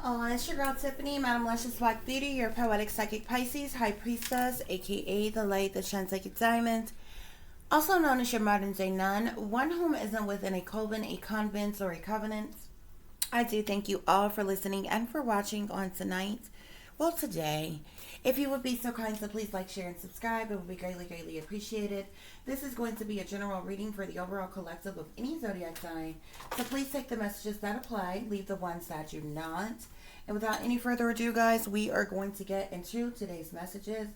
It's your girl Tiffany, Madam Luscious Black Beauty, your poetic psychic Pisces, High Priestess, aka the light that shines like a diamond, also known as your modern day nun, one whom isn't within a coven, a convent, or a covenant. I do thank you all for listening and for watching on tonight. Well, today, if you would be so kind to please like, share, and subscribe, it would be greatly, greatly appreciated. This is going to be a general reading for the overall collective of any zodiac sign. So please take the messages that apply, leave the ones that do not. And without any further ado, guys, we are going to get into today's messages.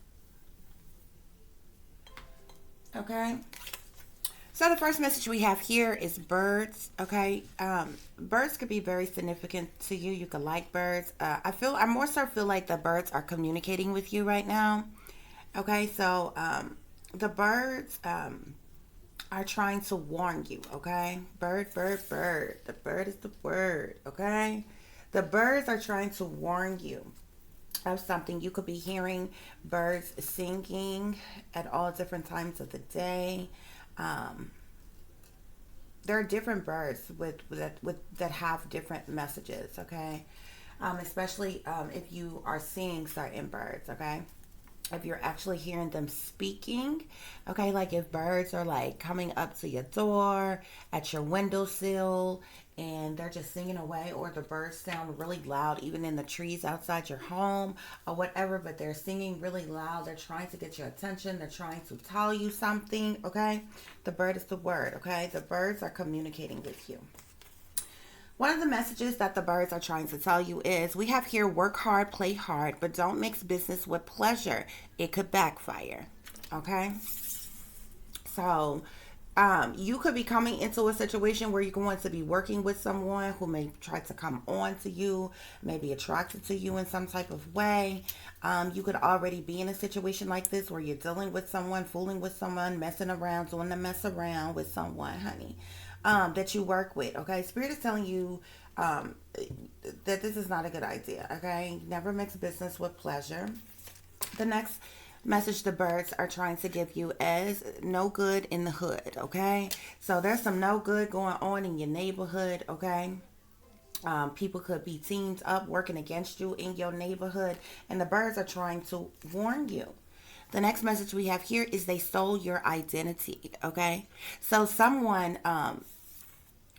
Okay. So the first message we have here is birds. Okay, birds could be very significant to you. You could like birds. I more so feel like the birds are communicating with you right now. Okay, so the birds are trying to warn you. Okay, bird, bird, bird. The bird is the word. Okay, the birds are trying to warn you of something. You could be hearing birds singing at all different times of the day. There are different birds with that have different messages. Okay, especially if you are seeing certain birds. Okay, if you're actually hearing them speaking. Okay, like if birds are like coming up to your door at your windowsill and they're just singing away, or the birds sound really loud even in the trees outside your home or whatever, but they're singing really loud, they're trying to get your attention, they're trying to tell you something. Okay, the bird is the word. Okay, the birds are communicating with you. One of the messages that the birds are trying to tell you is, we have here, work hard, play hard, but don't mix business with pleasure. It could backfire. Okay? So, you could be coming into a situation where you're going to be working with someone who may try to come on to you, may be attracted to you in some type of way. You could already be in a situation like this where you're dealing with someone, fooling with someone, messing around, doing the mess around with someone, honey, that you work with. Okay, Spirit is telling you that this is not a good idea. Okay, never mix business with pleasure. The next message the birds are trying to give you is no good in the hood. Okay, so there's some no good going on in your neighborhood. Okay, people could be teamed up working against you in your neighborhood, and the birds are trying to warn you. The next message we have here is they stole your identity. Okay, so someone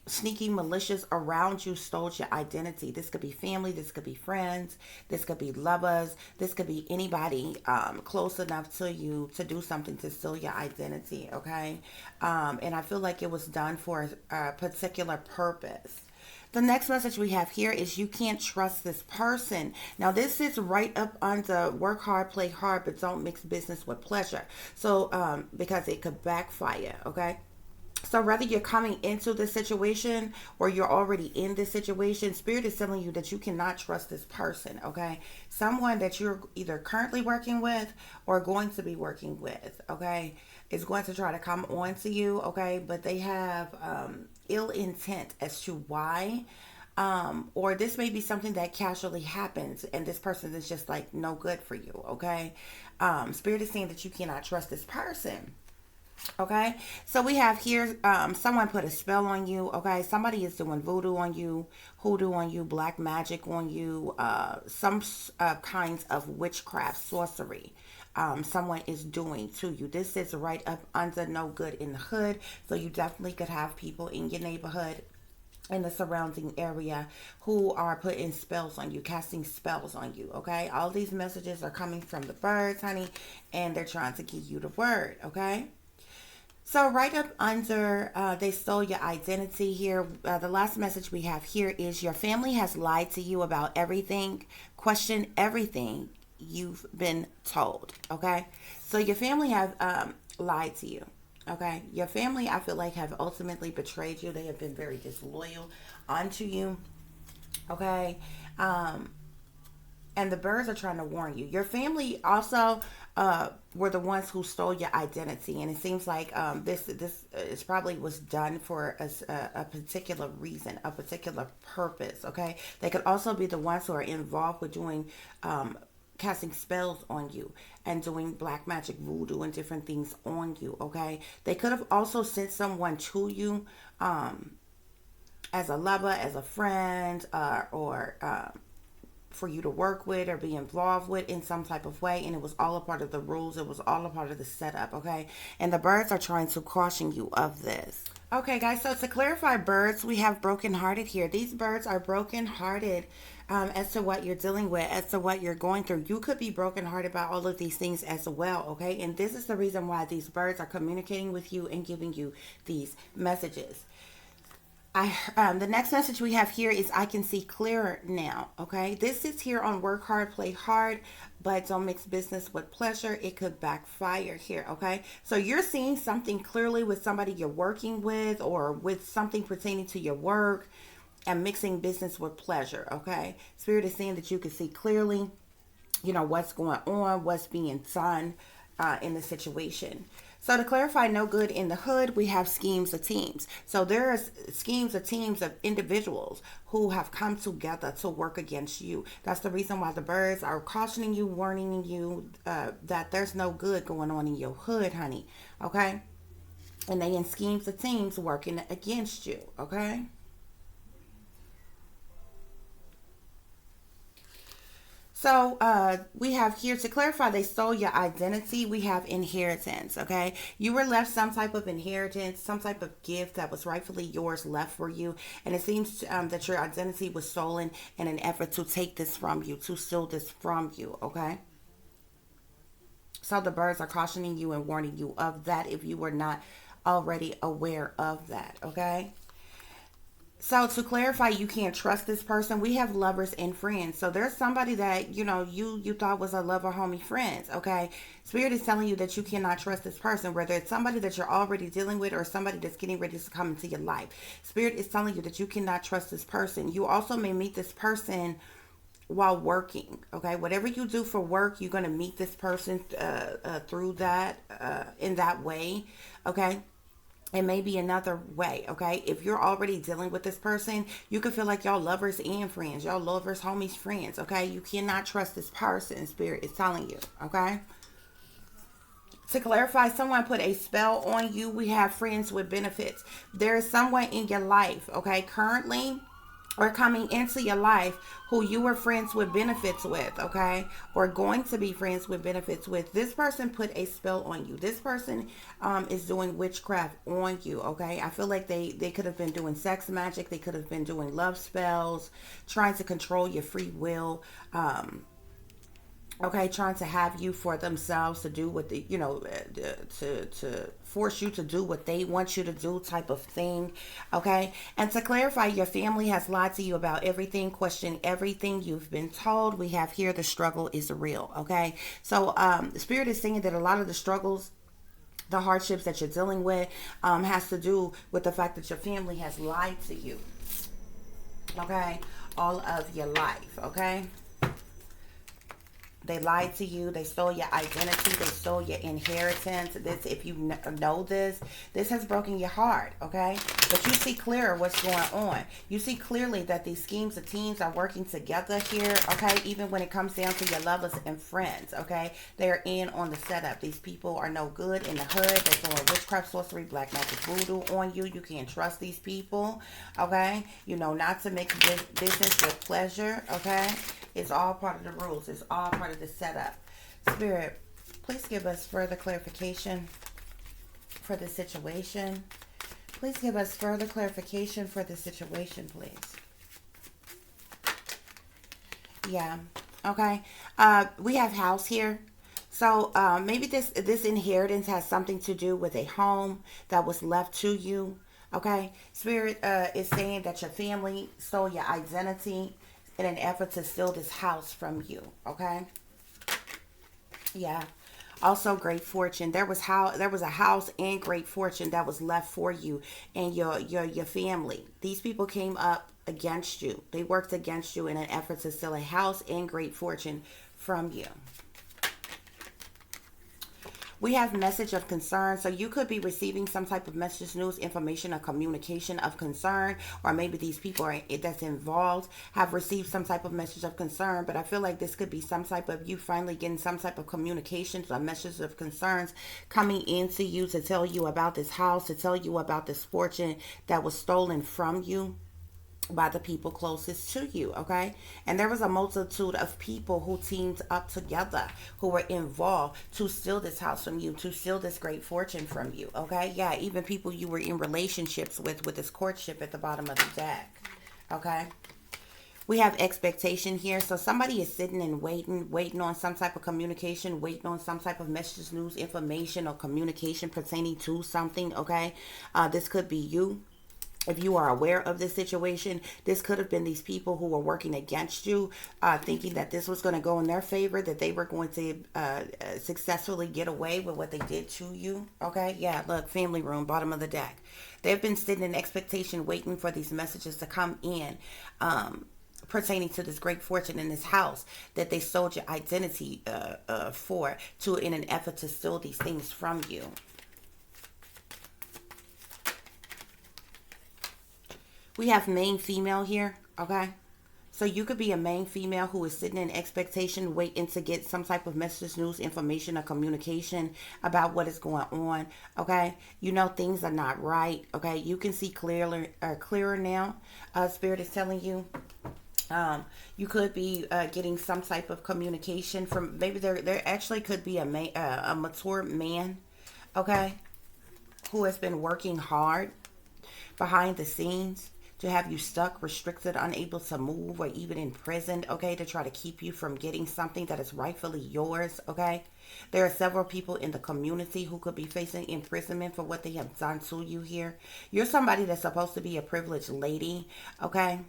sneaky, malicious around you stole your identity. This could be family, this could be friends, this could be lovers, this could be anybody close enough to you to do something to steal your identity. Okay, and I feel like it was done for a particular purpose. The next message we have here is you can't trust this person. Now, this is right up under work hard, play hard, but don't mix business with pleasure. So, because it could backfire, okay? So whether you're coming into this situation or you're already in this situation, Spirit is telling you that you cannot trust this person, okay? Someone that you're either currently working with or going to be working with, okay, is going to try to come on to you, okay? But they have ill intent as to why. Or this may be something that casually happens and this person is just like no good for you, okay? Spirit is saying that you cannot trust this person. Okay, so we have here someone put a spell on you. Okay, somebody is doing voodoo on you, hoodoo on you, black magic on you, some kinds of witchcraft, sorcery. Someone is doing to you. This is right up under no good in the hood. So you definitely could have people in your neighborhood, in the surrounding area, who are putting spells on you, casting spells on you. Okay, all these messages are coming from the birds, honey, and they're trying to give you the word. Okay. So right up under, they stole your identity here. The last message we have here is your family has lied to you about everything. Question everything you've been told. Okay. So your family have lied to you. Okay. Your family, I feel like, have ultimately betrayed you. They have been very disloyal onto you. Okay. And the birds are trying to warn you. Your family also were the ones who stole your identity, and it seems like this is probably was done for a particular reason, a particular purpose. Okay, they could also be the ones who are involved with doing casting spells on you and doing black magic, voodoo, and different things on you. Okay, they could have also sent someone to you as a lover, as a friend, or for you to work with or be involved with in some type of way, and it was all a part of the rules. It was all a part of the setup, okay? And the birds are trying to caution you of this. Okay, guys, so to clarify, birds, we have brokenhearted here. These birds are brokenhearted as to what you're dealing with, as to what you're going through. You could be brokenhearted about all of these things as well, okay? And this is the reason why these birds are communicating with you and giving you these messages. The next message we have here is I can see clearer now. Okay, this is here on work hard, play hard, but don't mix business with pleasure. It could backfire here. Okay, so you're seeing something clearly with somebody you're working with or with something pertaining to your work, and mixing business with pleasure. Okay, Spirit is saying that you can see clearly, you know, what's going on, what's being done in the situation. So to clarify, no good in the hood, we have schemes of teams. So there's schemes of teams of individuals who have come together to work against you. That's the reason why the birds are cautioning you, warning you that there's no good going on in your hood, honey. Okay? And they in schemes of teams working against you. Okay? So we have here to clarify, they stole your identity. We have inheritance. Okay, you were left some type of inheritance, some type of gift that was rightfully yours left for you, and it seems that your identity was stolen in an effort to take this from you, to steal this from you. Okay, so the birds are cautioning you and warning you of that if you were not already aware of that. Okay. So to clarify, you can't trust this person. We have lovers and friends. So there's somebody that, you know, you thought was a lover, homie, friends. Okay. Spirit is telling you that you cannot trust this person, whether it's somebody that you're already dealing with or somebody that's getting ready to come into your life. Spirit is telling you that you cannot trust this person. You also may meet this person while working. Okay. Whatever you do for work, you're going to meet this person through that, in that way. Okay. It may be another way, okay? If you're already dealing with this person, you can feel like y'all lovers and friends. Y'all lovers, homies, friends, okay? You cannot trust this person, Spirit is telling you, okay? To clarify, someone put a spell on you. We have friends with benefits. There is someone in your life, okay, currently or coming into your life who you were friends with benefits with, okay, or going to be friends with benefits with. This person put a spell on you. This person is doing witchcraft on you, okay? I feel like they could have been doing sex magic. They could have been doing love spells, trying to control your free will, okay, trying to have you for themselves to do what the, you know, to force you to do what they want you to do, type of thing. Okay, and to clarify, your family has lied to you about everything, question everything you've been told. We have here the struggle is real. Okay, so the Spirit is saying that a lot of the struggles, the hardships that you're dealing with, has to do with the fact that your family has lied to you, okay, all of your life. Okay, they lied to you. They stole your identity. They stole your inheritance. This, if you know this, this has broken your heart, okay? But you see clearer what's going on. You see clearly that these schemes of teams are working together here, okay? Even when it comes down to your lovers and friends, okay? They're in on the setup. These people are no good in the hood. They're doing witchcraft, sorcery, black magic, voodoo on you. You can't trust these people, okay? You know not to mix business with pleasure, okay? It's all part of the rules. It's all part of the setup. Spirit, please give us further clarification for the situation. Please give us further clarification for the situation, please. Yeah. Okay. We have house here. So maybe this inheritance has something to do with a home that was left to you. Okay. Spirit is saying that your family stole your identity in an effort to steal this house from you, okay? Yeah. Also, great fortune. There was a house and great fortune that was left for you and your family. These people came up against you. They worked against you in an effort to steal a house and great fortune from you. We have message of concern. So you could be receiving some type of message, news, information, or communication of concern. Or maybe these people that's involved have received some type of message of concern. But I feel like this could be some type of you finally getting some type of communications or messages of concerns coming into you to tell you about this house, to tell you about this fortune that was stolen from you. by the people closest to you, okay? And there was a multitude of people who teamed up together, who were involved to steal this house from you, to steal this great fortune from you, okay? Yeah, even people you were in relationships with this courtship at the bottom of the deck, okay? We have expectation here. So somebody is sitting and waiting on some type of communication, waiting on some type of messages, news, information, or communication pertaining to something, okay? This could be you. If you are aware of this situation, this could have been these people who were working against you, thinking that this was going to go in their favor, that they were going to successfully get away with what they did to you. Okay, yeah, look, family room, bottom of the deck. They've been sitting in expectation, waiting for these messages to come in. Pertaining to this great fortune in this house that they sold your identity for, to in an effort to steal these things from you. We have main female here, okay? So you could be a main female who is sitting in expectation, waiting to get some type of message, news, information, or communication about what is going on, okay? You know things are not right, okay? You can see clearer now. Spirit is telling you. You could be getting some type of communication from, maybe there actually could be a mature man, okay, who has been working hard behind the scenes to have you stuck, restricted, unable to move, or even imprisoned, okay, to try to keep you from getting something that is rightfully yours, okay? There are several people in the community who could be facing imprisonment for what they have done to you here. You're somebody that's supposed to be a privileged lady, okay?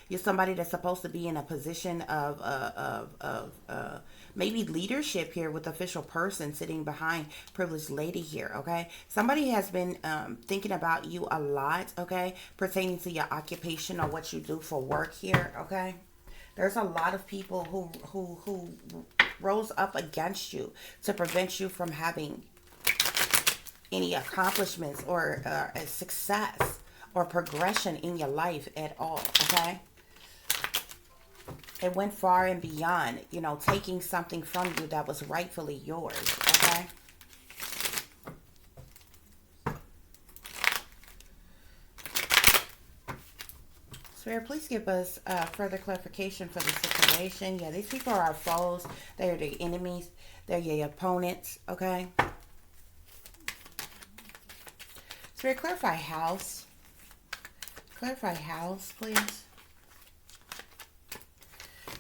You're somebody that's supposed to be in a position of maybe leadership here, with official person sitting behind privileged lady here, okay? Somebody has been thinking about you a lot, okay, pertaining to your occupation or what you do for work here, okay? There's a lot of people who rose up against you to prevent you from having any accomplishments or a success or progression in your life at all, okay? It went far and beyond, taking something from you that was rightfully yours, okay? Spirit, please give us further clarification for the situation. Yeah, these people are our foes. They are the enemies. They're your opponents, okay? Spirit, clarify house. Clarify house, please.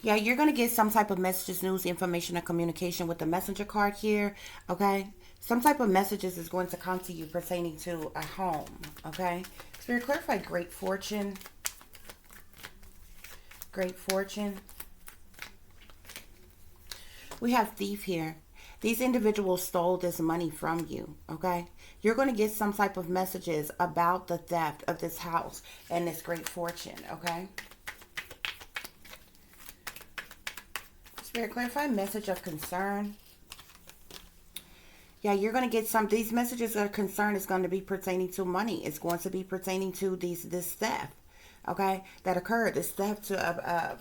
Yeah, you're going to get some type of messages, news, information, or communication with the messenger card here, okay? Some type of messages is going to come to you pertaining to a home, okay? Spirit, clarify great fortune. Great fortune. We have thief here. These individuals stole this money from you, okay? You're going to get some type of messages about the theft of this house and this great fortune, okay? Spirit, clarify message of concern. Yeah, you're going to get these messages of concern is going to be pertaining to money. It's going to be pertaining to this theft, okay, that occurred. This theft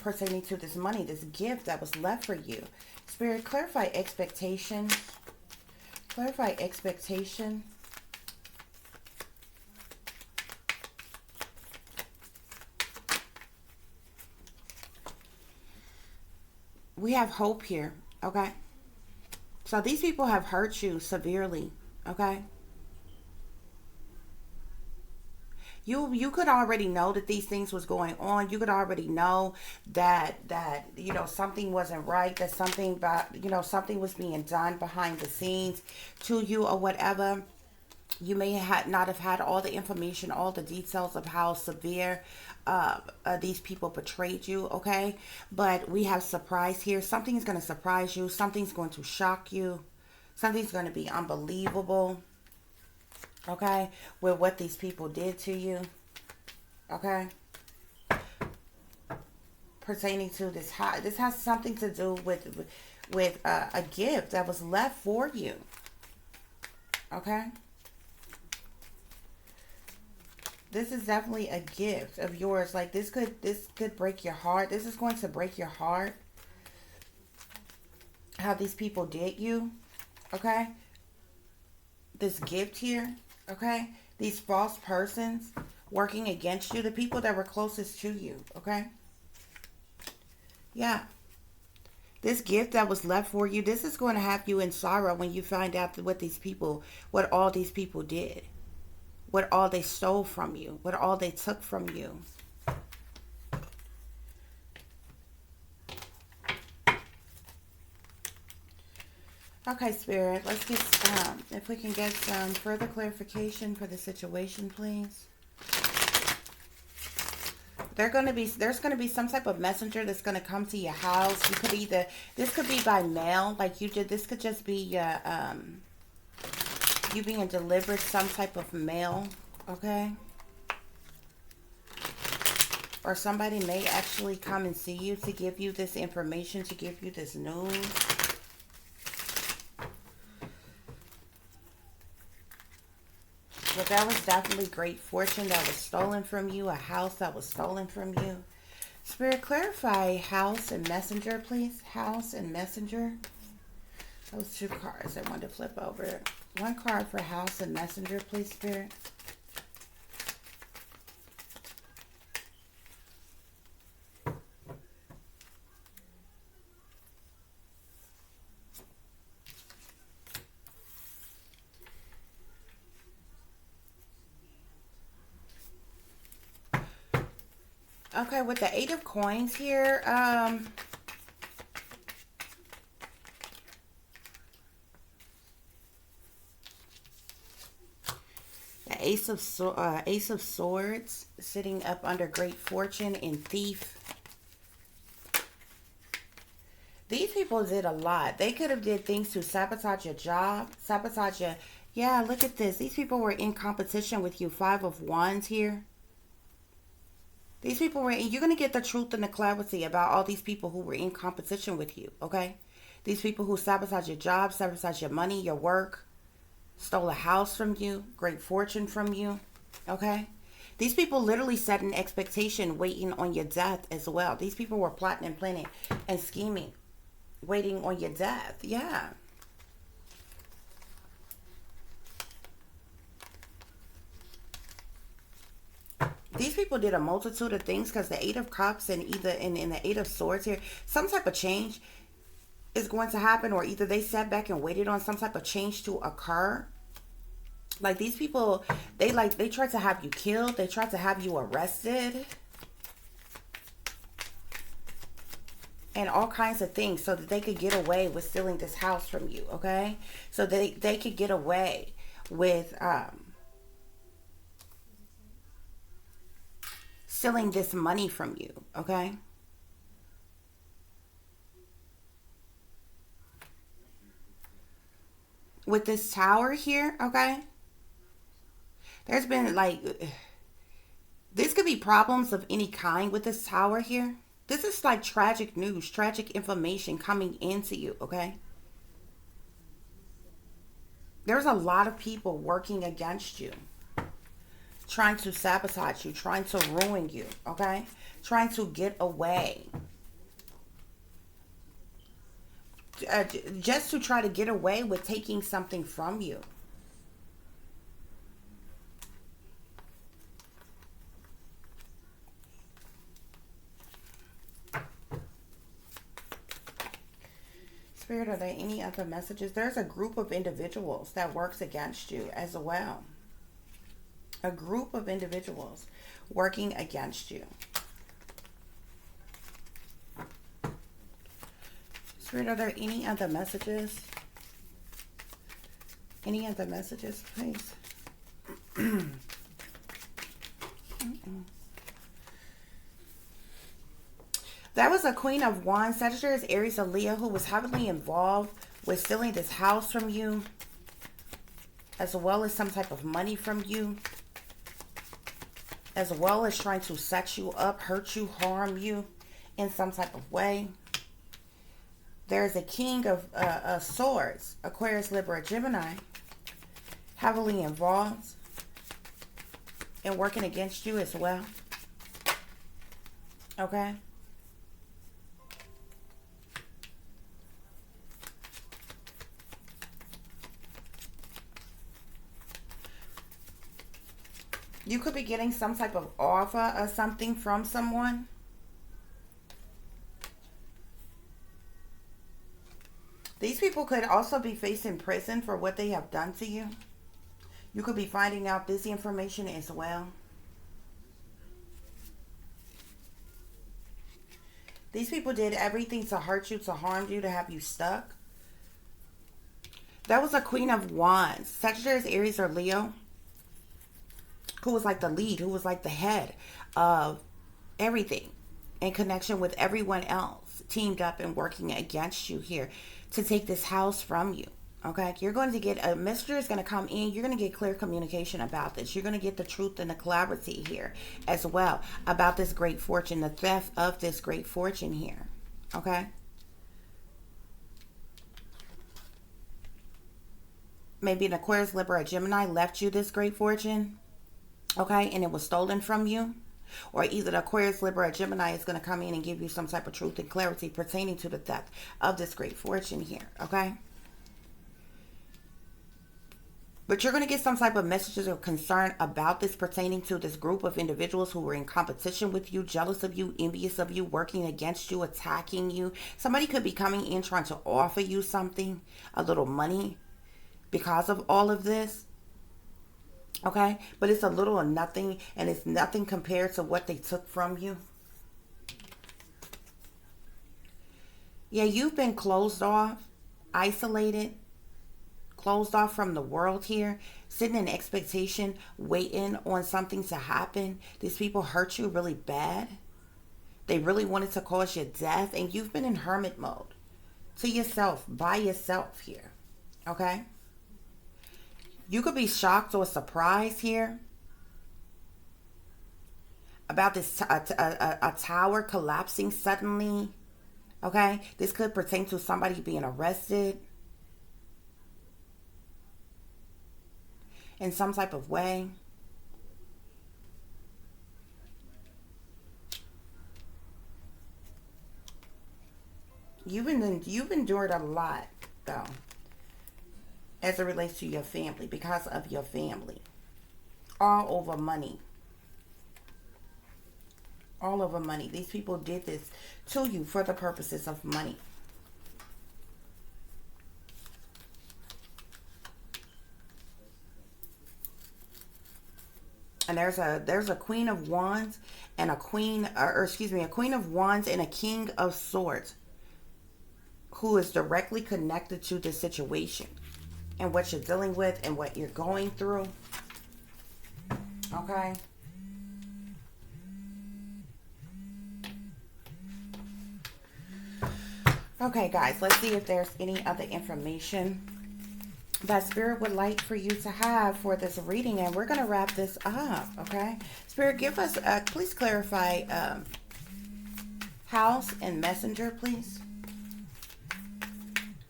pertaining to this money, this gift that was left for you. Spirit, clarify expectation. Clarify expectation. We have hope here, okay? So these people have hurt you severely, okay? You could already know that these things was going on. You could already know that something wasn't right, that something something was being done behind the scenes to you or whatever. You may not have had all the information, all the details of how severe these people betrayed you, okay? But we have surprise here. Something is going to surprise you. Something's going to shock you. Something's going to be unbelievable, okay, with what these people did to you, okay? Pertaining to this has something to do with a gift that was left for you, okay? This is definitely a gift of yours. Like this could break your heart. This is going to break your heart. How these people did you, okay? This gift here, okay? These false persons working against you, the people that were closest to you, okay? Yeah. This gift that was left for you, this is going to have you in sorrow when you find out what all these people did, what all they stole from you, what all they took from you. Okay, Spirit, let's get, if we can get some further clarification for the situation, please. There's going to be some type of messenger that's going to come to your house. You could either, this could be by mail, like you did. This could just be you being delivered some type of mail, okay? Or somebody may actually come and see you to give you this information, to give you this news. But that was definitely great fortune that was stolen from you, a house that was stolen from you. Spirit, clarify house and messenger, please. House and messenger. Those two cards I wanted to flip over. One card for house and messenger, please, Spirit. Okay, with the 8 of Coins here, the Ace of Swords sitting up under Great Fortune and Thief. These people did a lot. They could have did things to sabotage your job, sabotage your... Yeah, look at this. These people were in competition with you. 5 of Wands here. These people were, and you're going to get the truth and the clarity about all these people who were in competition with you, okay? These people who sabotage your job, sabotage your money, your work, stole a house from you, great fortune from you, okay? These people literally set an expectation waiting on your death as well. These people were plotting and planning and scheming, waiting on your death, yeah. These people did a multitude of things because the 8 of Cups and in the 8 of Swords here, some type of change is going to happen, or either they sat back and waited on some type of change to occur. Like these people, they tried to have you killed. They tried to have you arrested. And all kinds of things so that they could get away with stealing this house from you, okay? So they could get away with... stealing this money from you, okay? With this Tower here, okay? There's been like, this could be problems of any kind with this Tower here. This is like tragic news, tragic information coming into you, okay? There's a lot of people working against you. Trying to sabotage you, trying to ruin you, okay? Trying to get away. Just to try to get away with taking something from you. Spirit, are there any other messages? There's a group of individuals that works against you as well. A group of individuals working against you. Spirit, are there any other messages? Any other messages, please? That was a Queen of Wands, Sagittarius, Aries, or Leo, who was heavily involved with stealing this house from you, as well as some type of money from you, as well as trying to set you up, hurt you, harm you in some type of way. There's a King of Swords, Aquarius, Libra, Gemini, heavily involved and working against you as well. Okay? You could be getting some type of offer or something from someone. These people could also be facing prison for what they have done to you. You could be finding out this information as well. These people did everything to hurt you, to harm you, to have you stuck. That was a Queen of Wands. Sagittarius, Aries, or Leo. Who was like the lead, who was like the head of everything in connection with everyone else, teamed up and working against you here to take this house from you. Okay, you're going to get a messenger is going to come in. You're going to get clear communication about this. You're going to get the truth and the clarity here as well about this great fortune, the theft of this great fortune here. Okay. Maybe an Aquarius, Libra, or Gemini left you this great fortune. Okay, and it was stolen from you. Or either the Aquarius, Libra, or Gemini is going to come in and give you some type of truth and clarity pertaining to the theft of this great fortune here. Okay. But you're going to get some type of messages or concern about this pertaining to this group of individuals who were in competition with you, jealous of you, envious of you, working against you, attacking you. Somebody could be coming in trying to offer you something, a little money, because of all of this. Okay? But it's a little or nothing, and it's nothing compared to what they took from you. Yeah, you've been closed off, isolated, closed off from the world here, sitting in expectation, waiting on something to happen. These people hurt you really bad. They really wanted to cause your death, and you've been in hermit mode to yourself, by yourself here. Okay? You could be shocked or surprised here about this a tower collapsing suddenly. Okay? This could pertain to somebody being arrested in some type of way. You've endured a lot, though, as it relates to your family, because of your family. All over money. All over money. These people did this to you for the purposes of money. And there's a Queen of Wands and a Queen, or excuse me, a Queen of Wands and a King of Swords who is directly connected to the situation and what you're dealing with and what you're going through. Okay. Okay, guys, let's see if there's any other information that Spirit would like for you to have for this reading, and we're going to wrap this up. Okay, Spirit, give us please clarify house and messenger, please.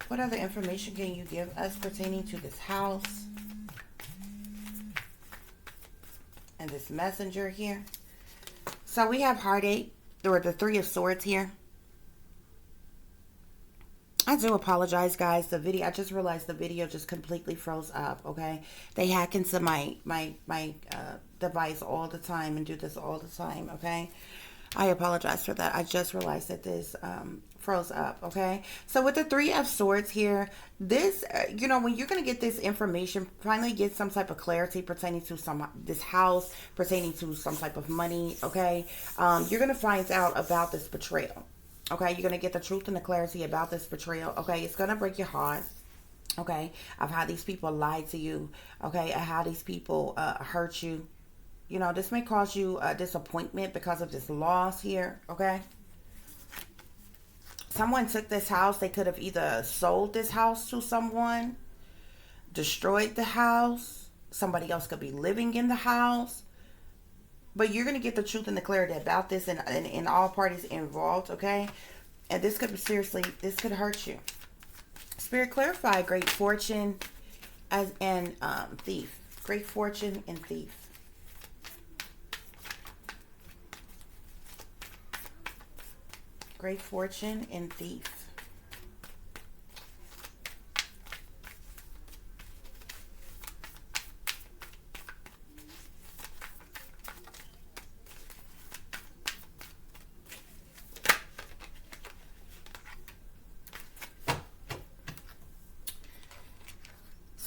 What other information can you give us pertaining to this house and this messenger here? So we have heartache, or the Three of Swords here. I do apologize, guys. The video, I just realized the video just completely froze up. Okay, they hack into my device all the time and do this all the time. Okay, I apologize for that. I just realized that this froze up. Okay, so with the Three of Swords here, this you know, when you're gonna get this information, finally get some type of clarity pertaining to this house, pertaining to some type of money. Okay, you're gonna find out about this betrayal. Okay, you're going to get the truth and the clarity about this betrayal. Okay, it's going to break your heart. Okay, of how these people lied to you. Okay, of how these people hurt you. You know, this may cause you a disappointment because of this loss here. Okay, someone took this house. They could have either sold this house to someone, destroyed the house. Somebody else could be living in the house. But you're going to get the truth and the clarity about this and all parties involved, okay? And this could be, seriously, this could hurt you. Spirit, clarify great fortune and thief. Great fortune and thief. Great fortune and thief.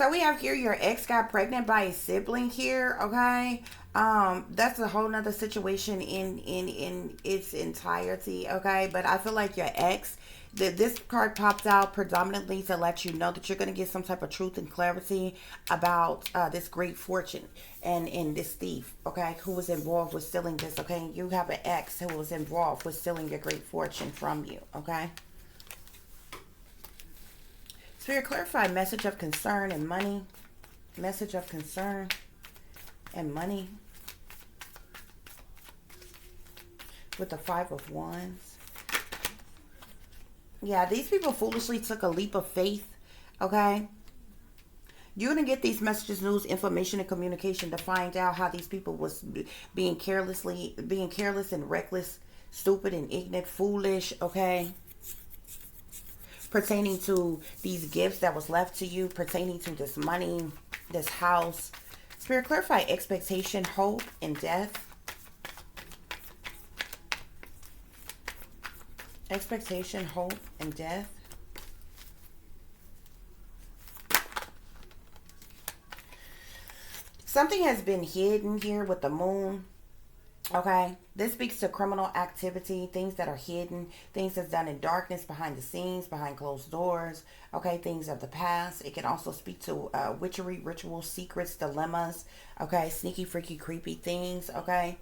So we have here your ex got pregnant by a sibling here, okay? That's a whole nother situation in its entirety, okay? But I feel like your ex, this card popped out predominantly to let you know that you're going to get some type of truth and clarity about this great fortune and this thief, okay, who was involved with stealing this, okay? You have an ex who was involved with stealing your great fortune from you, okay? Spirit, clarify message of concern and money. Message of concern and money. With the Five of Wands. Yeah, these people foolishly took a leap of faith. Okay? You're going to get these messages, news, information, and communication to find out how these people was being careless and reckless, stupid and ignorant, foolish, okay? Pertaining to these gifts that was left to you, pertaining to this money, this house. Spirit, clarify expectation, hope, and death. Expectation, hope, and death. Something has been hidden here with the moon. Okay, this speaks to criminal activity, things that are hidden, things that's done in darkness, behind the scenes, behind closed doors. Okay, things of the past. It can also speak to witchery, rituals, secrets, dilemmas. Okay, sneaky, freaky, creepy things. Okay,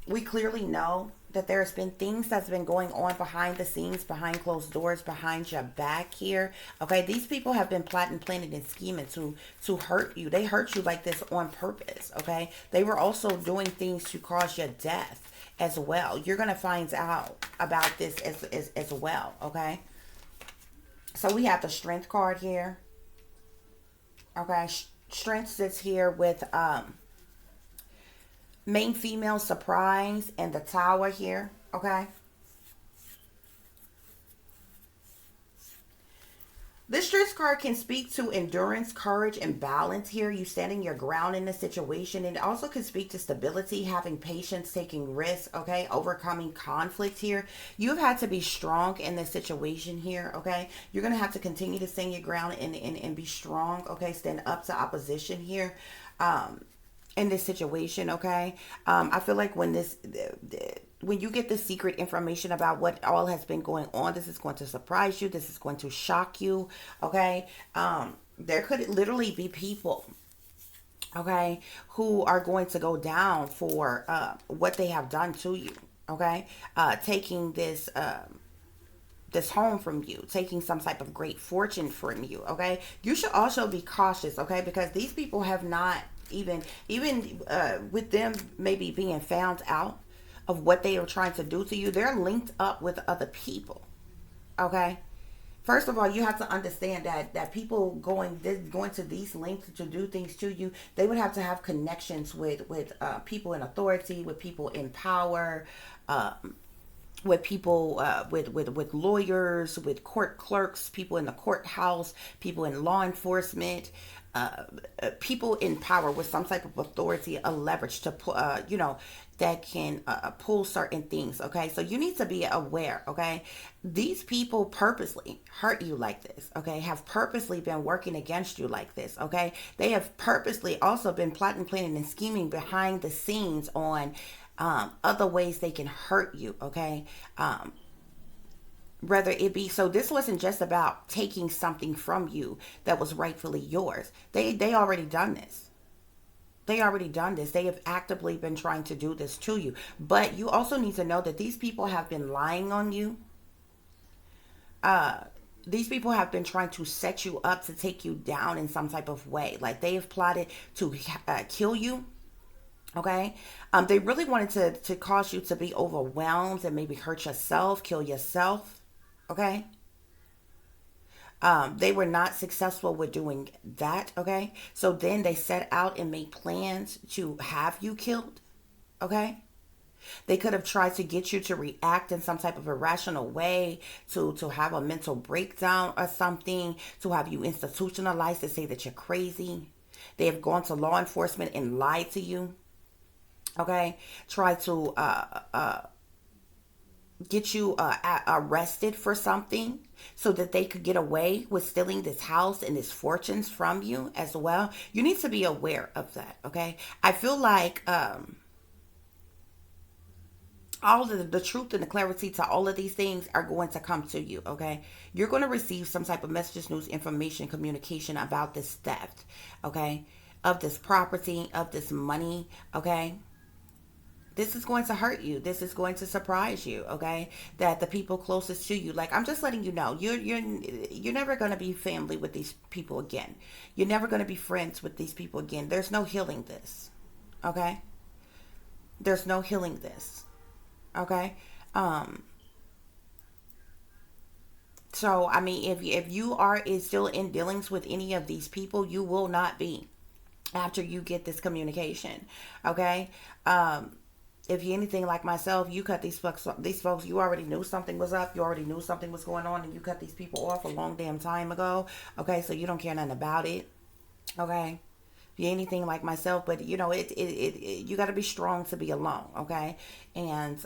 we clearly know that there's been things that's been going on behind the scenes, behind closed doors, behind your back here. Okay, these people have been plotting, planning, and scheming to hurt you. They hurt you like this on purpose. Okay, they were also doing things to cause your death as well. You're gonna find out about this as well. Okay, so we have the Strength card here. Okay, Strength sits here with main female surprise and the Tower here, okay? This Strength card can speak to endurance, courage, and balance here. You standing your ground in the situation. And it also can speak to stability, having patience, taking risks, okay? Overcoming conflict here. You've had to be strong in this situation here, okay? You're going to have to continue to stand your ground and be strong, okay? Stand up to opposition here. In this situation, okay? I feel like when you get the secret information about what all has been going on, this is going to surprise you. This is going to shock you, okay? There could literally be people, okay, who are going to go down for what they have done to you, okay? Taking this home from you, taking some type of great fortune from you, okay? You should also be cautious, okay? Because these people have not even with them maybe being found out of what they are trying to do to you, they're linked up with other people, okay? First of all, you have to understand that people going to these lengths to do things to you, they would have to have connections with people in authority, with people in power, with people, with lawyers, with court clerks, people in the courthouse, people in law enforcement, people in power with some type of authority, a leverage to that can pull certain things. Okay, so you need to be aware. Okay, these people purposely hurt you like this. Okay, have purposely been working against you like this. Okay, they have purposely also been plotting, planning, and scheming behind the scenes on other ways they can hurt you. Okay, whether it be, so this wasn't just about taking something from you that was rightfully yours. They already done this. They already done this. They have actively been trying to do this to you. But you also need to know that these people have been lying on you. These people have been trying to set you up to take you down in some type of way. Like they have plotted to kill you. Okay, they really wanted to cause you to be overwhelmed and maybe hurt yourself, kill yourself. Okay. They were not successful with doing that. Okay. So then they set out and made plans to have you killed. Okay. They could have tried to get you to react in some type of irrational way, to have a mental breakdown or something, to have you institutionalized, to say that you're crazy. They have gone to law enforcement and lied to you. Okay. Try to get you arrested for something so that they could get away with stealing this house and this fortunes from you as well. You need to be aware of that, okay? I feel like all of the truth and the clarity to all of these things are going to come to you, okay? You're going to receive some type of messages, news, information, communication about this theft, okay? Of this property, of this money, okay? This is going to hurt you. This is going to surprise you, okay? That the people closest to you, like, I'm just letting you know, you're never going to be family with these people again. You're never going to be friends with these people again. There's no healing this, okay? There's no healing this, okay? Um, so I mean, if you are is still in dealings with any of these people, you will not be after you get this communication, okay? Um, if you're anything like myself, you cut these folks, you already knew something was up, you already knew something was going on, and you cut these people off a long damn time ago, okay? So you don't care nothing about it, okay? If you're anything like myself, but you know, you got to be strong to be alone, okay? And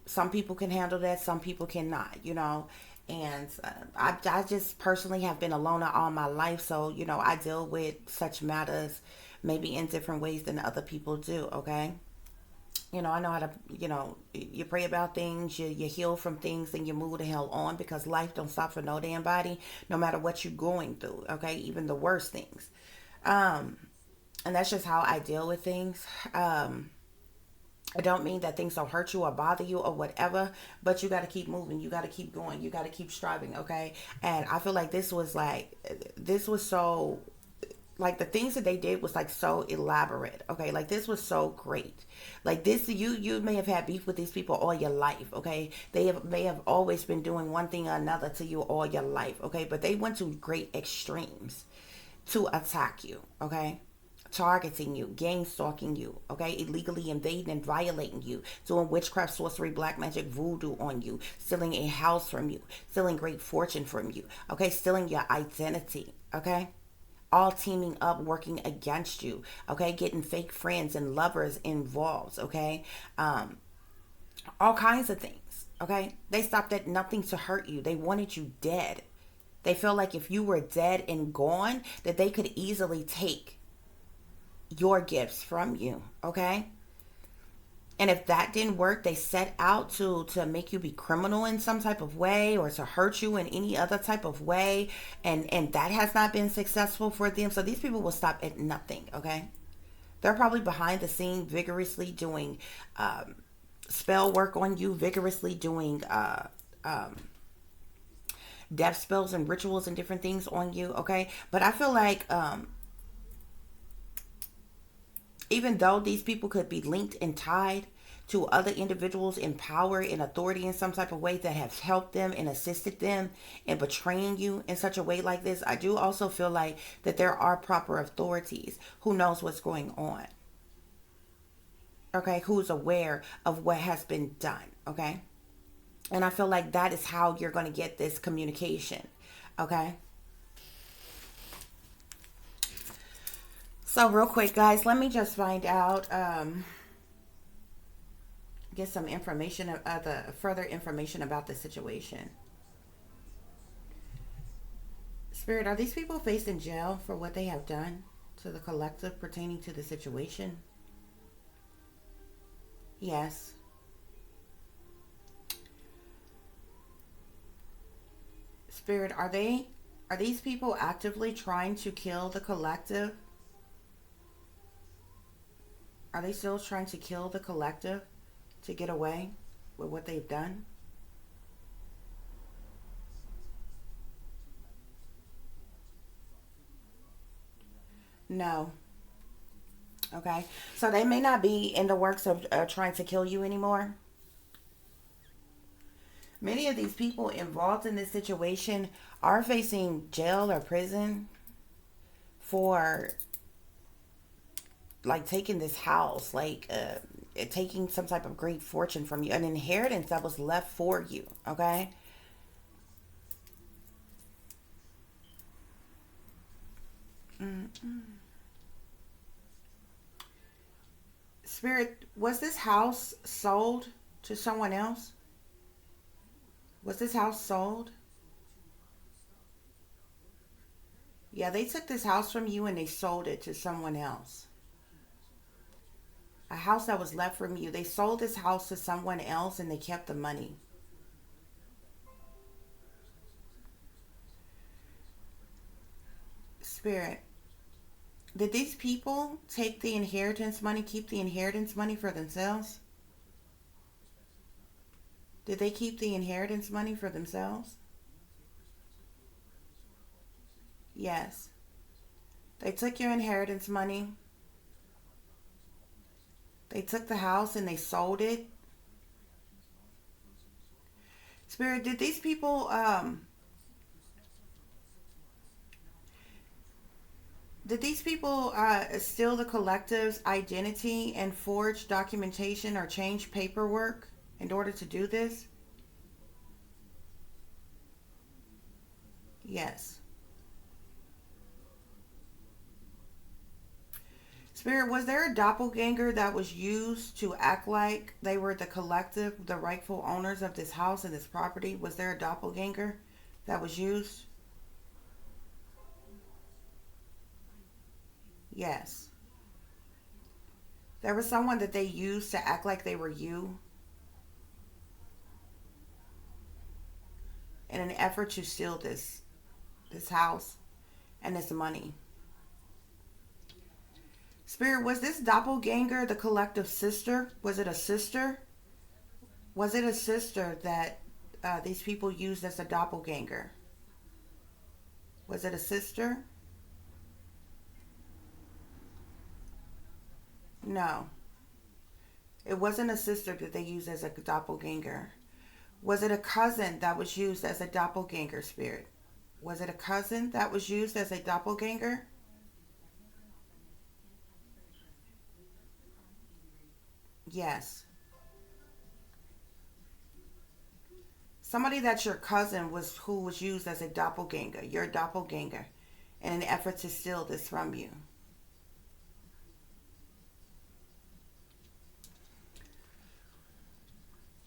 some people can handle that, some people cannot, you know. And I just personally have been a loner all my life, so you know, I deal with such matters maybe in different ways than other people do, okay? You know, I know how to, you know, you pray about things, you heal from things, and you move the hell on, because life don't stop for no damn body, no matter what you're going through, okay? Even the worst things. Um, and that's just how I deal with things. I don't mean that things don't hurt you or bother you or whatever, but you got to keep moving. You got to keep going. You got to keep striving, okay? And I feel like this was so, like the things that they did was like so elaborate, okay? Like this was so great. Like this, you may have had beef with these people all your life, okay? May have always been doing one thing or another to you all your life, okay? But they went to great extremes to attack you, okay? Targeting you, gang stalking you, okay, illegally invading and violating you, doing witchcraft, sorcery, black magic, voodoo on you, stealing a house from you, stealing great fortune from you, okay, stealing your identity, okay, all teaming up, working against you, okay, getting fake friends and lovers involved, okay, all kinds of things, okay. They stopped at nothing to hurt you. They wanted you dead. They felt like if you were dead and gone, that they could easily take your gifts from you, okay? And if that didn't work, they set out to make you be criminal in some type of way, or to hurt you in any other type of way, and that has not been successful for them. So these people will stop at nothing, okay? They're probably behind the scene vigorously doing spell work on you, vigorously doing death spells and rituals and different things on you, okay? But I feel like even though these people could be linked and tied to other individuals in power and authority in some type of way that have helped them and assisted them in betraying you in such a way like this, I do also feel like that there are proper authorities who knows what's going on, okay, who's aware of what has been done, okay. And I feel like that is how you're going to get this communication, okay. So real quick, guys, let me just find out, get some information, the further information about the situation. Spirit, are these people faced in jail for what they have done to the collective pertaining to the situation? Yes. Spirit, are these people actively trying to kill the collective? Are they still trying to kill the collective to get away with what they've done? No. Okay. So they may not be in the works of trying to kill you anymore. Many of these people involved in this situation are facing jail or prison for like taking this house, like taking some type of great fortune from you, an inheritance that was left for you, okay. Mm-mm. Spirit, was this house sold to someone else? Was this house sold? Yeah, they took this house from you and they sold it to someone else. A house that was left from you. They sold this house to someone else and they kept the money. Spirit, did these people take the inheritance money, keep the inheritance money for themselves? Did they keep the inheritance money for themselves? Yes. They took your inheritance money. They took the house and they sold it. Spirit, did these people steal the collective's identity and forge documentation or change paperwork in order to do this? Yes. Spirit, was there a doppelganger that was used to act like they were the collective, the rightful owners of this house and this property? Was there a doppelganger that was used? Yes. There was someone that they used to act like they were you in an effort to steal this house and this money. Spirit, was this doppelganger the collective sister? Was it a sister? Was it a sister that these people used as a doppelganger? Was it a sister? No. It wasn't a sister that they used as a doppelganger. Was it a cousin that was used as a doppelganger, Spirit? Was it a cousin that was used as a doppelganger? Yes. Somebody that's your cousin was who was used as a doppelganger, your doppelganger, in an effort to steal this from you.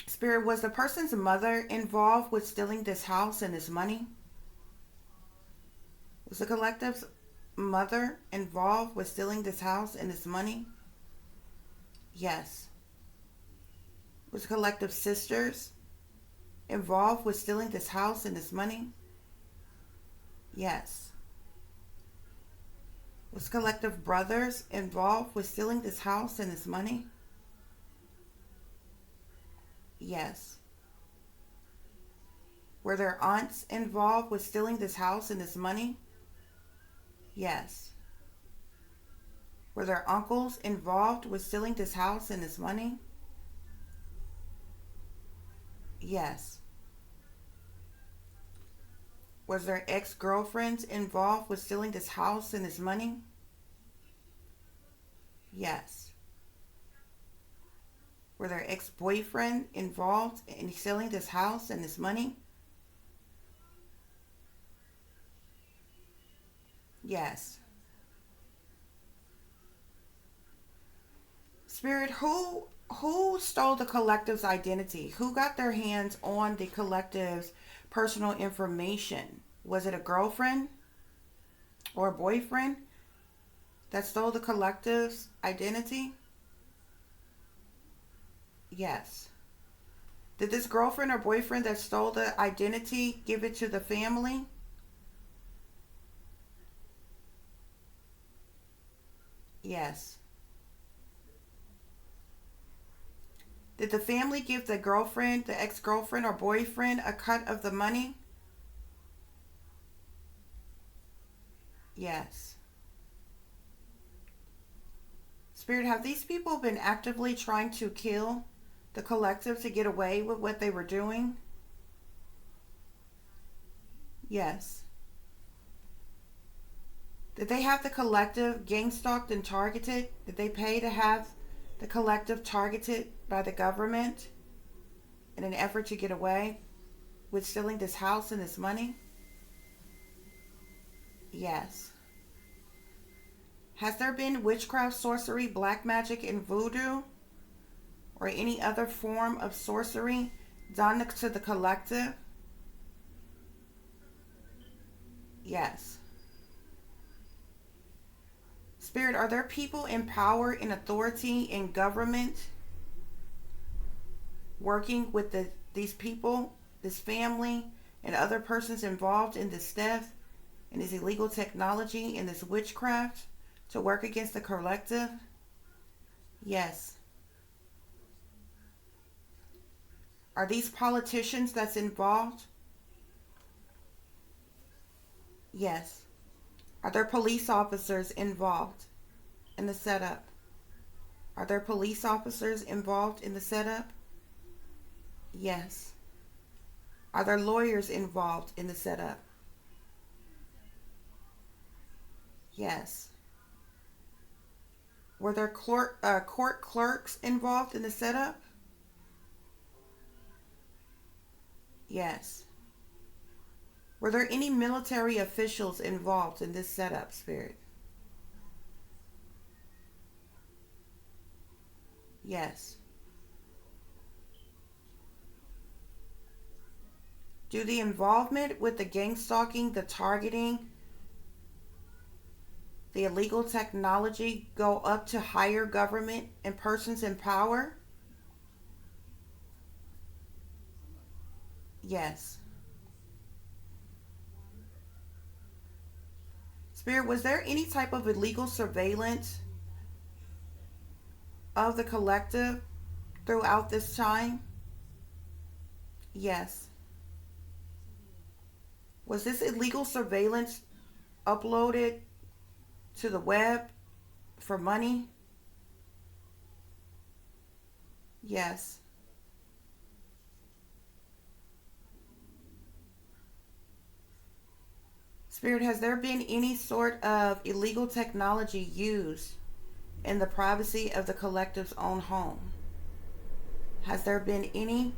Spirit, was the person's mother involved with stealing this house and this money? Was the collective's mother involved with stealing this house and this money? Yes. Was the collective sisters involved with stealing this house and this money? Yes. Was collective brothers involved with stealing this house and this money? Yes. Were their aunts involved with stealing this house and this money? Yes. Were their uncles involved with stealing this house and this money? Yes. Was their ex-girlfriends involved with stealing this house and this money? Yes. Were their ex-boyfriend involved in stealing this house and this money? Yes. Spirit, who stole the collective's identity? Who got their hands on the collective's personal information? Was it a girlfriend or a boyfriend that stole the collective's identity? Yes. Did this girlfriend or boyfriend that stole the identity give it to the family? Yes. Did the family give the girlfriend, the ex-girlfriend or boyfriend a cut of the money? Yes. Spirit, have these people been actively trying to kill the collective to get away with what they were doing? Yes. Did they have the collective gang stalked and targeted? Did they pay to have the collective targeted by the government in an effort to get away with stealing this house and this money? Yes. Has there been witchcraft, sorcery, black magic, and voodoo, or any other form of sorcery done to the collective Yes. Spirit, are there people in power, in authority, in government working with these people, this family, and other persons involved in this theft, in this illegal technology, in this witchcraft to work against the collective? Yes. Are these politicians that's involved? Yes. Are there police officers involved in the setup? Are there police officers involved in the setup? Yes. Are there lawyers involved in the setup? Yes. Were there court clerks involved in the setup? Yes. Were there any military officials involved in this setup, Spirit? Yes. Do the involvement with the gang stalking, the targeting, the illegal technology go up to higher government and persons in power? Yes. Spirit, was there any type of illegal surveillance of the collective throughout this time? Yes. Was this illegal surveillance uploaded to the web for money? Yes. Spirit, has there been any sort of illegal technology used in the privacy of the collective's own home? Has there been any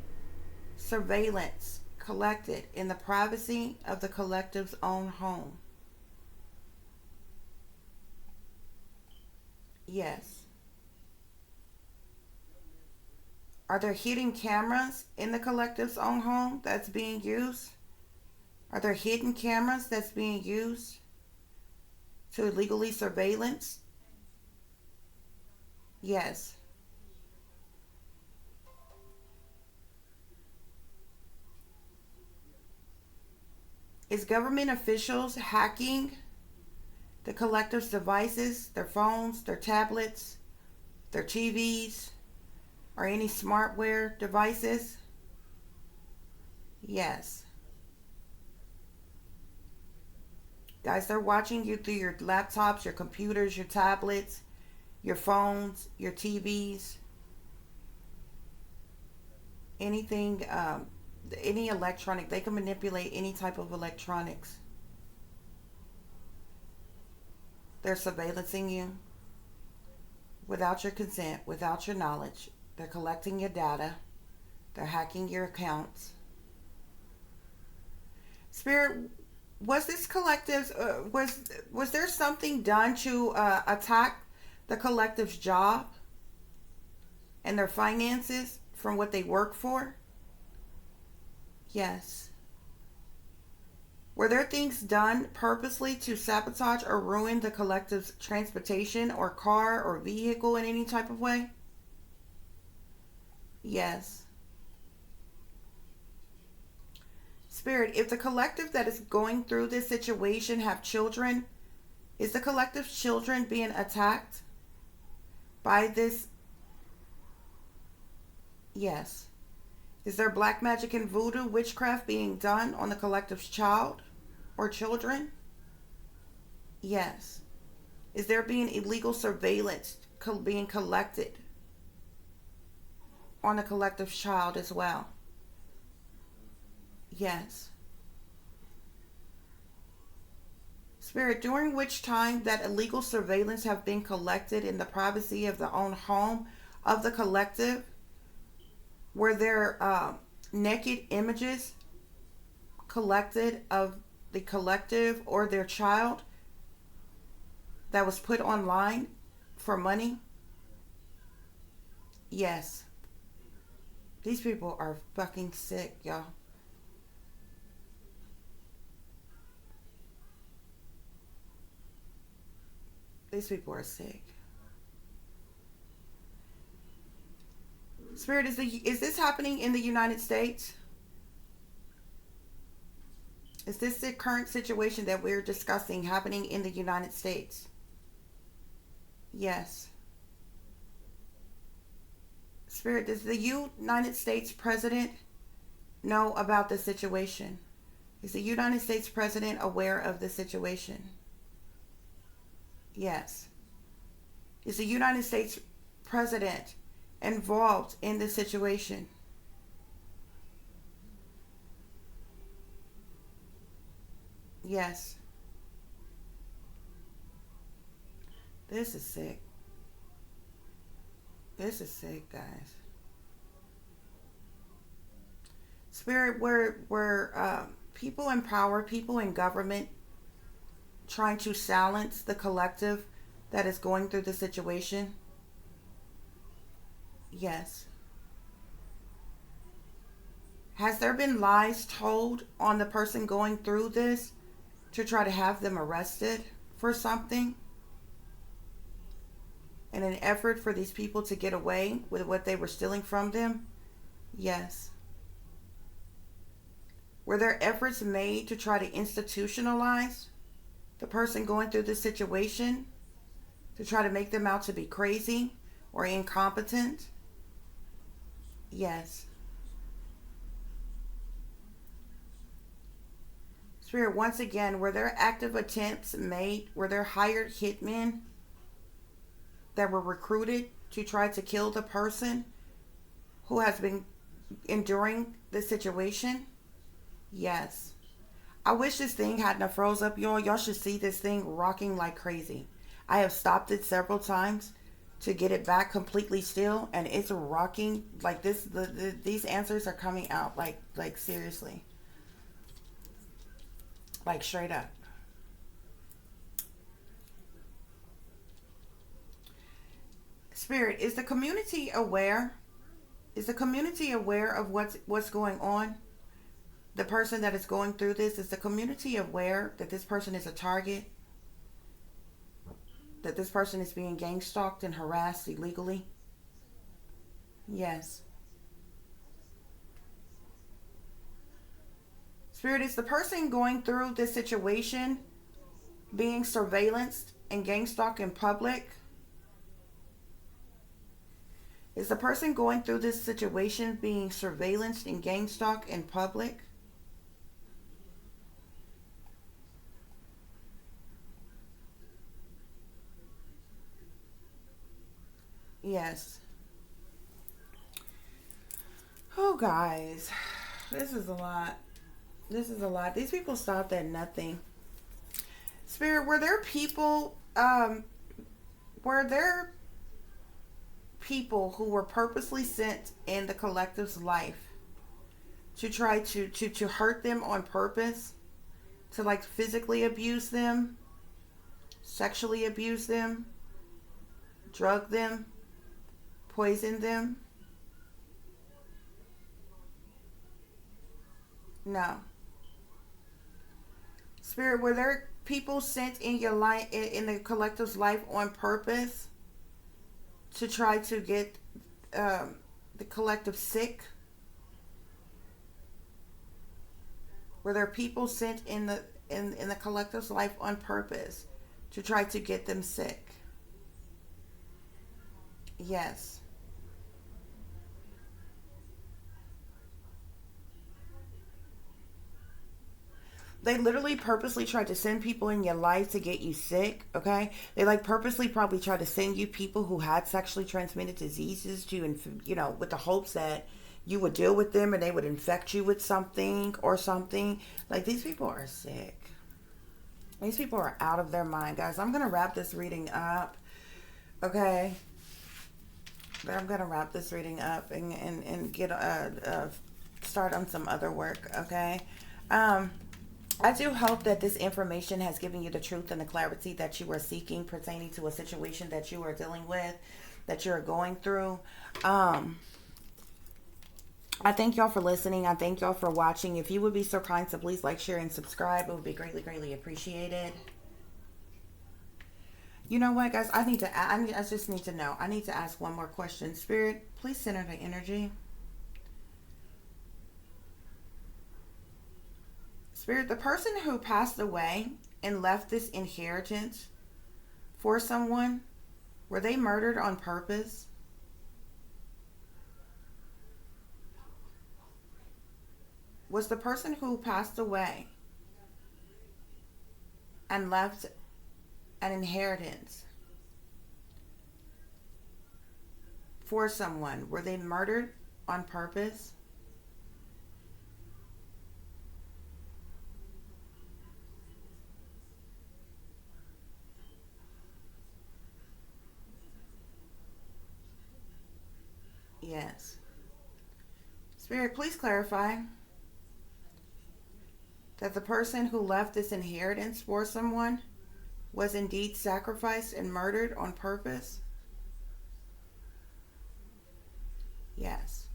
surveillance collected in the privacy of the collective's own home? Yes. Are there hidden cameras in the collective's own home that's being used? Are there hidden cameras that's being used to illegally surveillance? Yes. Is government officials hacking the collective's devices, their phones, their tablets, their TVs, or any smartware devices? Yes. Guys, they're watching you through your laptops, your computers, your tablets, your phones, your TVs, anything, any electronic. They can manipulate any type of electronics. They're surveillancing you without your consent, without your knowledge. They're collecting your data. They're hacking your accounts. Spirit, was this collective, was there something done to attack the collective's job and their finances from what they work for? Yes. Were there things done purposely to sabotage or ruin the collective's transportation or car or vehicle in any type of way? Yes. Spirit, if the collective that is going through this situation have children, is the collective's children being attacked by this? Yes. Is there black magic and voodoo witchcraft being done on the collective's child or children? Yes. Is there being illegal surveillance being collected on the collective's child as well? Yes. Spirit, during which time that illegal surveillance have been collected in the privacy of the own home of the collective, were there naked images collected of the collective or their child that was put online for money? Yes. These people are fucking sick, y'all. These people are sick. Spirit, is this happening in the United States? Is this the current situation that we're discussing happening in the United States? Yes. Spirit, does the United States President know about the situation? Is the United States President aware of the situation? Yes. Is the United States President involved in the situation? Yes. This is sick. This is sick, guys. Spirit, were people in power, people in government trying to silence the collective that is going through the situation? Yes. Has there been lies told on the person going through this to try to have them arrested for something? In an effort for these people to get away with what they were stealing from them? Yes. Were there efforts made to try to institutionalize the person going through this situation, to try to make them out to be crazy or incompetent? Yes. Spirit, once again, were there active attempts made? Were there hired hitmen that were recruited to try to kill the person who has been enduring the situation? Yes. I wish this thing hadn't have froze up, y'all. Y'all should see this thing rocking like crazy. I have stopped it several times to get it back completely still, and it's rocking like this. These answers are coming out like seriously, like straight up. Spirit, is the community aware? Is the community aware of what's going on? The person that is going through this, is the community aware that this person is a target? That this person is being gang stalked and harassed illegally? Yes. Spirit, is the person going through this situation being surveillanced and gang stalked in public? Is the person going through this situation being surveillanced and gang stalked in public? Yes. Oh, guys, this is a lot. This is a lot. These people stopped at nothing. Spirit, were there people who were purposely sent in the collective's life to try to hurt them on purpose, to like physically abuse them, sexually abuse them, drug them, poison them? No. Spirit, were there people sent in your life, in the collective's life, on purpose to try to get the collective sick? Were there people sent in the collective's life on purpose to try to get them sick? Yes. They literally purposely tried to send people in your life to get you sick, okay? They like purposely probably tried to send you people who had sexually transmitted diseases to, with the hopes that you would deal with them and they would infect you with something or something. Like, these people are sick. These people are out of their mind, guys. I'm going to wrap this reading up, okay? I'm going to wrap this reading up and get start on some other work, okay? I do hope that this information has given you the truth and the clarity that you are seeking pertaining to a situation that you are dealing with, that you're going through. I thank y'all for listening. I thank y'all for watching. If you would be so kind to please like, share, and subscribe, it would be greatly, greatly appreciated. You know what, guys? I just need to know. I need to ask one more question. Spirit, please center the energy. Spirit, the person who passed away and left this inheritance for someone, were they murdered on purpose? Was the person who passed away and left an inheritance for someone, were they murdered on purpose? Yes. Spirit, please clarify that the person who left this inheritance for someone was indeed sacrificed and murdered on purpose? Yes.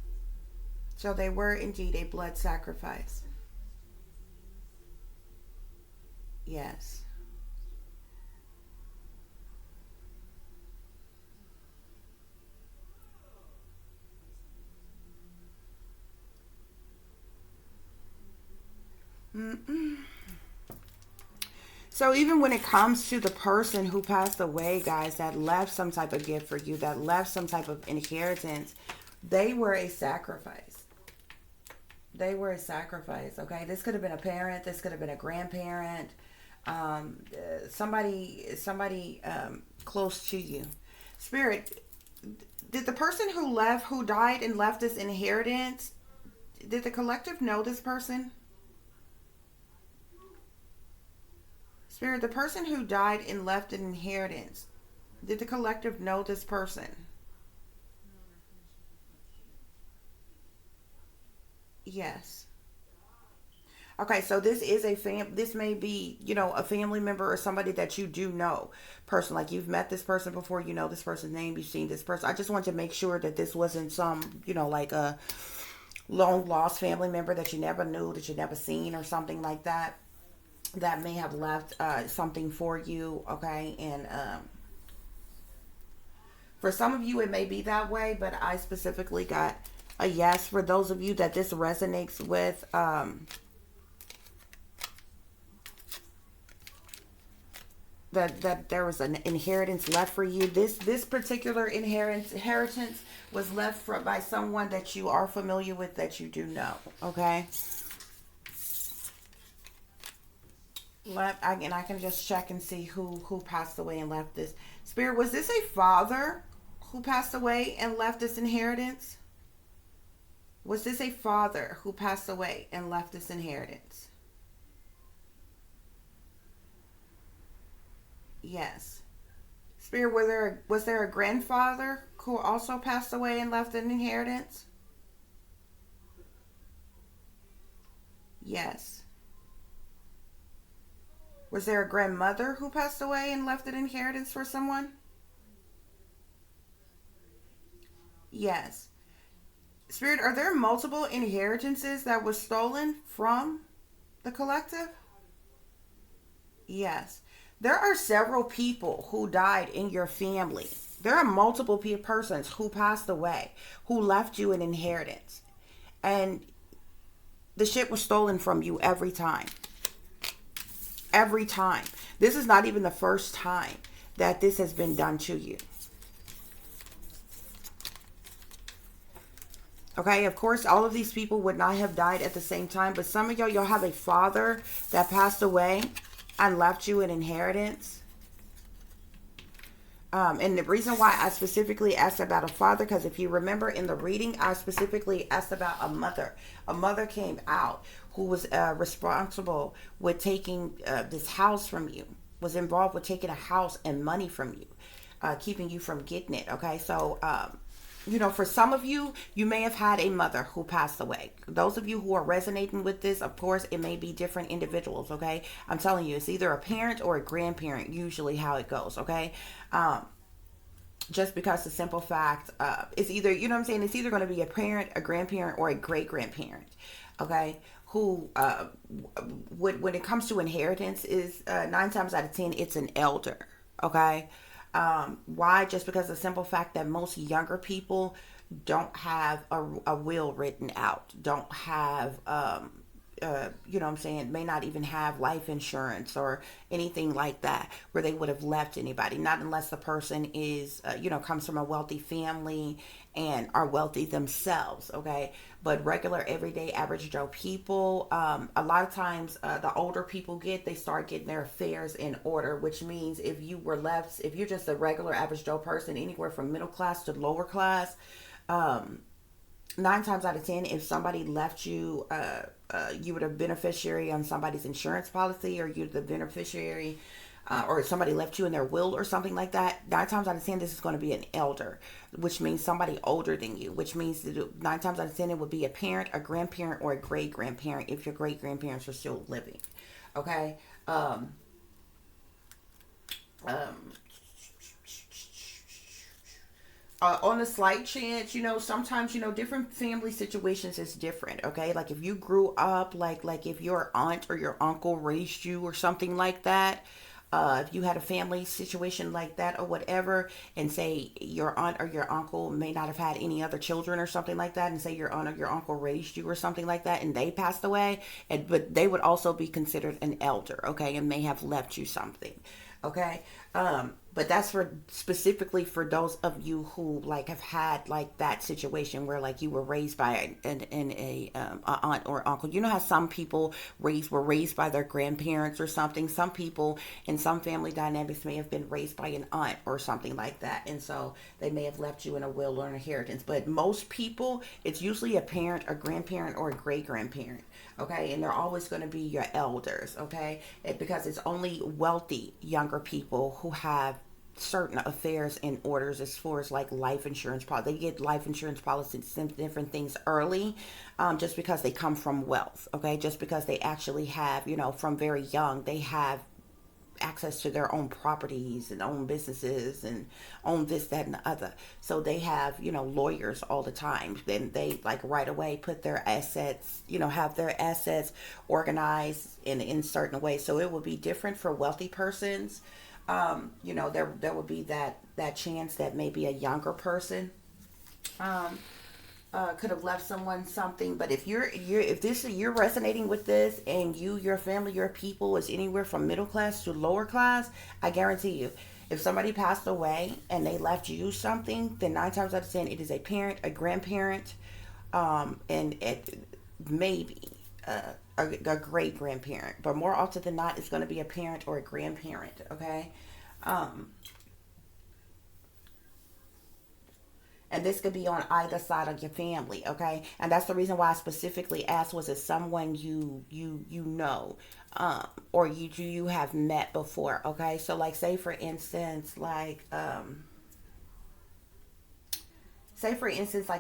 So they were indeed a blood sacrifice. Yes. Mm-mm. So even when it comes to the person who passed away, guys, that left some type of gift for you, that left some type of inheritance, they were a sacrifice. They were a sacrifice, okay? This could have been a parent. This could have been a grandparent. Somebody close to you. Spirit, did the person who died and left this inheritance, did the collective know this person? Spirit, the person who died and left an inheritance, did the collective know this person? Yes. Okay, so this may be, a family member or somebody that you do know person. Like you've met this person before, you know this person's name, you've seen this person. I just want to make sure that this wasn't some, like a long lost family member that you never knew, that you never seen or something like that. That may have left something for you, okay? And for some of you, it may be that way, but I specifically got a yes. For those of you that this resonates with, that there was an inheritance left for you. This particular inheritance was left by someone that you are familiar with, that you do know, okay? I can just check and see who passed away and left this. Spirit, was this a father who passed away and left this inheritance? Was this a father who passed away and left this inheritance? Yes. Spirit, was there a grandfather who also passed away and left an inheritance? Yes. Was there a grandmother who passed away and left an inheritance for someone? Yes. Spirit, are there multiple inheritances that was stolen from the collective? Yes. There are several people who died in your family. There are multiple persons who passed away, who left you an inheritance. And the shit was stolen from you every time. Every time. This is not even the first time that this has been done to you. Okay, of course, all of these people would not have died at the same time, but some of y'all have a father that passed away and left you an inheritance. And the reason why I specifically asked about a father, because if you remember in the reading, I specifically asked about a mother. A mother came out who was responsible with taking this house from you, was involved with taking a house and money from you, keeping you from getting it. Okay, so for some of you, you may have had a mother who passed away. Those of you who are resonating with this, of course, it may be different individuals, okay? I'm telling you, it's either a parent or a grandparent, usually how it goes, okay? Just because the simple fact, it's either, you know what I'm saying? It's either going to be a parent, a grandparent, or a great-grandparent, okay? Who, when it comes to inheritance, is 9 times out of 10, it's an elder. Okay. Why? Just because of the simple fact that most younger people don't have a will written out, don't have, you know what I'm saying, may not even have life insurance or anything like that where they would have left anybody. Not unless the person is, comes from a wealthy family and are wealthy themselves, okay? But regular, everyday, average Joe people, a lot of times the older people they start getting their affairs in order, which means if you're just a regular, average Joe person, anywhere from middle class to lower class, um, 9 times out of 10, if somebody left you, you were the beneficiary on somebody's insurance policy, or you're the beneficiary, or somebody left you in their will or something like that. 9 times out of 10, this is going to be an elder, which means somebody older than you, which means that 9 times out of 10, it would be a parent, a grandparent, or a great grandparent if your great grandparents are still living. Okay. Um, on a slight chance, sometimes, different family situations is different. Okay, like if you grew up, like if your aunt or your uncle raised you or something like that. If you had a family situation like that or whatever, and say your aunt or your uncle may not have had any other children or something like that, and say your aunt or your uncle raised you or something like that, and they passed away, but they would also be considered an elder, okay, and may have left you something, okay. But that's for specifically for those of you who like have had like that situation where like you were raised by a aunt or uncle. You know how some people were raised by their grandparents or something. Some people in some family dynamics may have been raised by an aunt or something like that, and so they may have left you in a will or an inheritance. But most people, it's usually a parent, a grandparent, or a great grandparent, okay, and they're always going to be your elders, okay, because it's only wealthy younger people who have certain affairs and orders as far as like life insurance policy. They get life insurance policies and different things early, just because they come from wealth, okay, just because they actually have, from very young, they have access to their own properties and own businesses and own this, that, and the other. So they have, lawyers all the time. Then they like right away put their assets, have their assets organized in certain ways. So it will be different for wealthy persons. There would be that chance that maybe a younger person um, could have left someone something. But if you're resonating with this, and your family, your people is anywhere from middle class to lower class, I guarantee you, if somebody passed away and they left you something, then 9 times out of 10 it is a parent, a grandparent, and it maybe a great grandparent. But more often than not, it's going to be a parent or a grandparent. Okay. Um, and this could be on either side of your family, okay, and that's the reason why I specifically asked, was it someone or you have met before, okay. So like, say for instance, like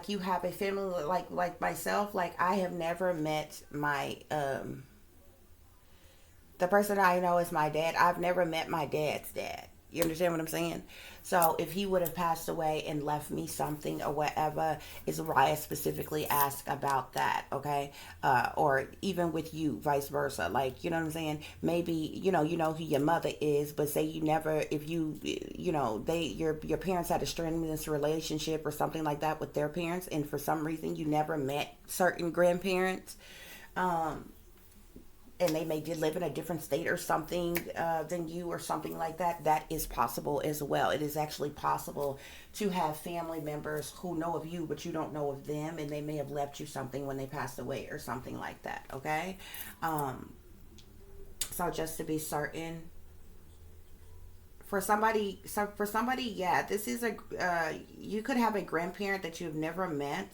you have a family, like myself, like I have never met my the person I know is my dad. I've never met my dad's dad. You understand what I'm saying? So if he would have passed away and left me something or whatever, is why I specifically ask about that, okay? Or even with you, vice versa. Like, you know what I'm saying? Maybe, you know who your mother is, but say you never, if you, your parents had a strenuous relationship or something like that with their parents, and for some reason you never met certain grandparents. Um, and they may live in a different state or something than you or something like that. That is possible as well. It is actually possible to have family members who know of you, but you don't know of them, and they may have left you something when they passed away or something like that, okay. um, so just to be certain, for somebody, yeah, this is you could have a grandparent that you've never met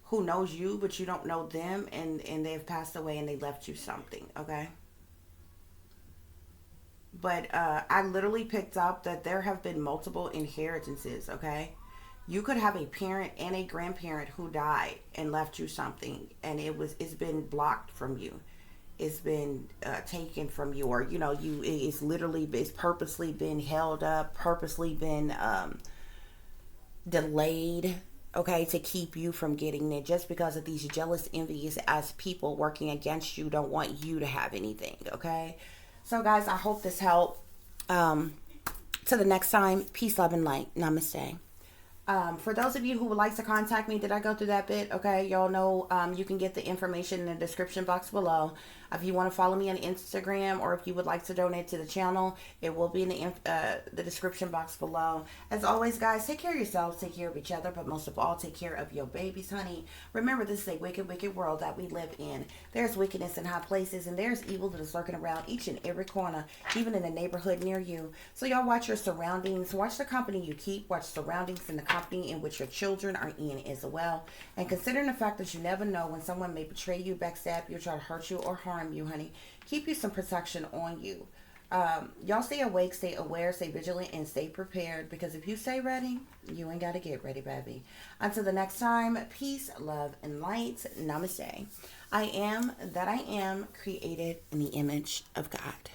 who knows you, but you don't know them, and they've passed away and they left you something, okay. But I literally picked up that there have been multiple inheritances, okay. You could have a parent and a grandparent who died and left you something, and it's been blocked from you, it's been taken from you, or it's purposely been held up, purposely been delayed, okay, to keep you from getting it, just because of these jealous, envious as people working against you, don't want you to have anything, okay. So guys, I hope this helped. To the next time, peace, love, and light. Namaste. For those of you who would like to contact me, did I go through that bit? Okay, y'all know you can get the information in the description box below. If you want to follow me on Instagram, or if you would like to donate to the channel, it will be in the description box below. As always, guys, take care of yourselves, take care of each other, but most of all, take care of your babies, honey. Remember, this is a wicked, wicked world that we live in. There's wickedness in high places, and there's evil that is lurking around each and every corner, even in the neighborhood near you. So y'all watch your surroundings, watch the company you keep, watch surroundings in the company in which your children are in as well. And considering the fact that you never know when someone may betray you, backstab you, try to hurt you, or harm you, honey, keep you some protection on you. Y'all stay awake, stay aware, stay vigilant, and stay prepared, because if you stay ready, you ain't got to get ready, baby. Until the next time, peace, love, and light. Namaste. I am that I am, created in the image of God.